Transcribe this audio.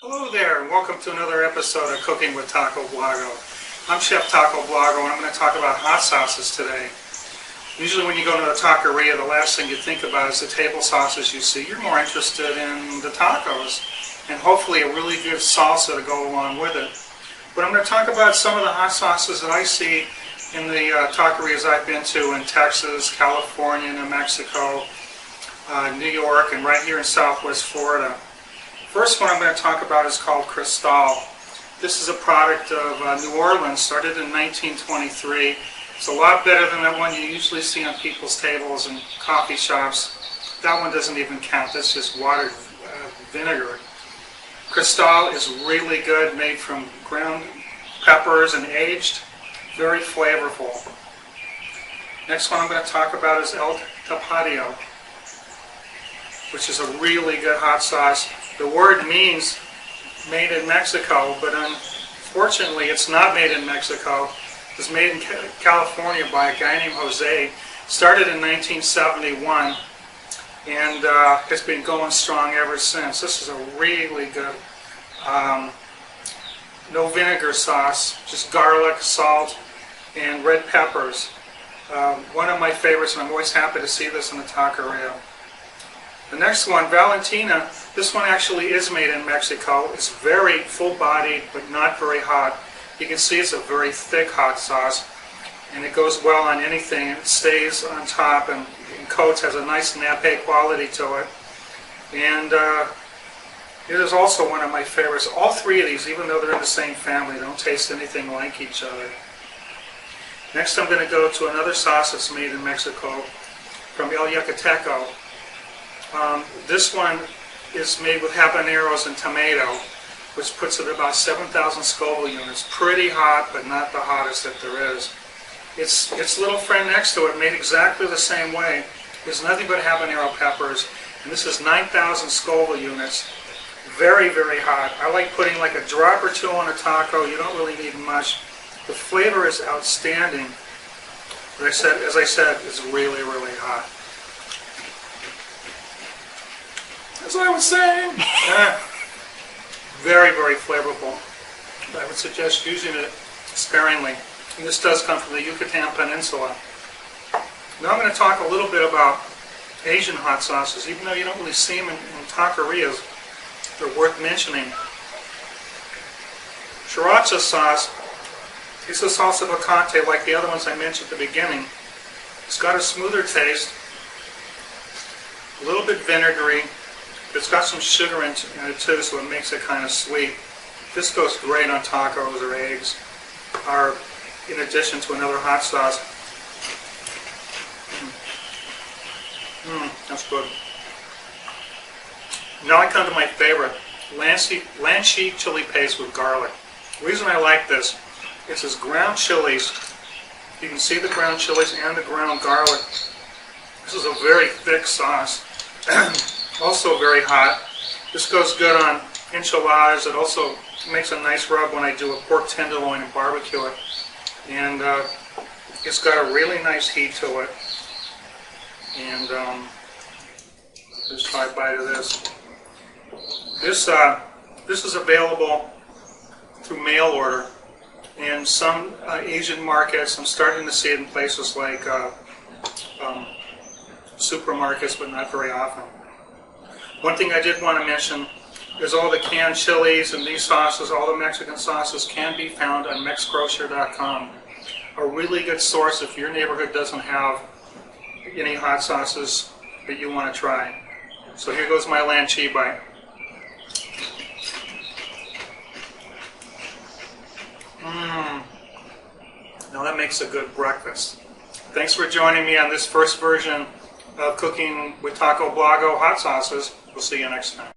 Hello there, and welcome to another episode of Cooking with Tacobloggo. I'm Chef Tacobloggo, and I'm going to talk about hot sauces today. Usually when you go to a taqueria, the last thing you think about is the table sauces you see. You're more interested in the tacos, and hopefully a really good salsa to go along with it. But I'm going to talk about some of the hot sauces that I see in the taquerias I've been to in Texas, California, New Mexico, New York, and right here in Southwest Florida. First one I'm going to talk about is called Cristal. This is a product of New Orleans, started in 1923. It's a lot better than that one you usually see on people's tables and coffee shops. That one doesn't even count. That's just watered vinegar. Cristal is really good, made from ground peppers and aged. Very flavorful. Next one I'm going to talk about is El Tapadio, which is a really good hot sauce. The word means made in Mexico, but unfortunately it's not made in Mexico. It was made in California by a guy named Jose. Started in 1971 and has been going strong ever since. This is a really good no vinegar sauce, just garlic, salt, and red peppers. One of my favorites, and I'm always happy to see this in the taqueria. The next one, Valentina, this one actually is made in Mexico. It's very full-bodied, but not very hot. You can see it's a very thick hot sauce, and it goes well on anything. It stays on top and coats, has a nice nappe quality to it. And it is also one of my favorites. All three of these, even though they're in the same family, don't taste anything like each other. Next I'm going to go to another sauce that's made in Mexico from El Yucateco. This one is made with habaneros and tomato, which puts it at about 7,000 Scoville units. Pretty hot, but not the hottest that there is. Its little friend next to it, made exactly the same way, is nothing but habanero peppers, and this is 9,000 Scoville units. Very, very hot. I like putting like a drop or two on a taco. You don't really need much. The flavor is outstanding. But as I said, it's really, really hot. As I was saying, very, very flavorful. I would suggest using it sparingly. And this does come from the Yucatan Peninsula. Now I'm going to talk a little bit about Asian hot sauces. Even though you don't really see them in taquerias, they're worth mentioning. Sriracha sauce is a salsa picante like the other ones I mentioned at the beginning. It's got a smoother taste, a little bit vinegary. It's got some sugar in it too, so it makes it kind of sweet. This goes great on tacos or eggs, or in addition to another hot sauce. That's good. Now I come to my favorite, Lanchi chili paste with garlic. The reason I like this is this ground chilies. You can see the ground chilies and the ground garlic. This is a very thick sauce. Also very hot. This goes good on enchiladas. It also makes a nice rub when I do a pork tenderloin and barbecue it. And it's got a really nice heat to it. And just try a bite of this. This is available through mail order in some Asian markets. I'm starting to see it in places like supermarkets, but not very often. One thing I did want to mention is all the canned chilies and these sauces, all the Mexican sauces, can be found on mexgrocer.com. A really good source if your neighborhood doesn't have any hot sauces that you want to try. So here goes my Lanchi bite. Now that makes a good breakfast. Thanks for joining me on this first version of Cooking with Tacobloggo hot sauces. We'll see you next time.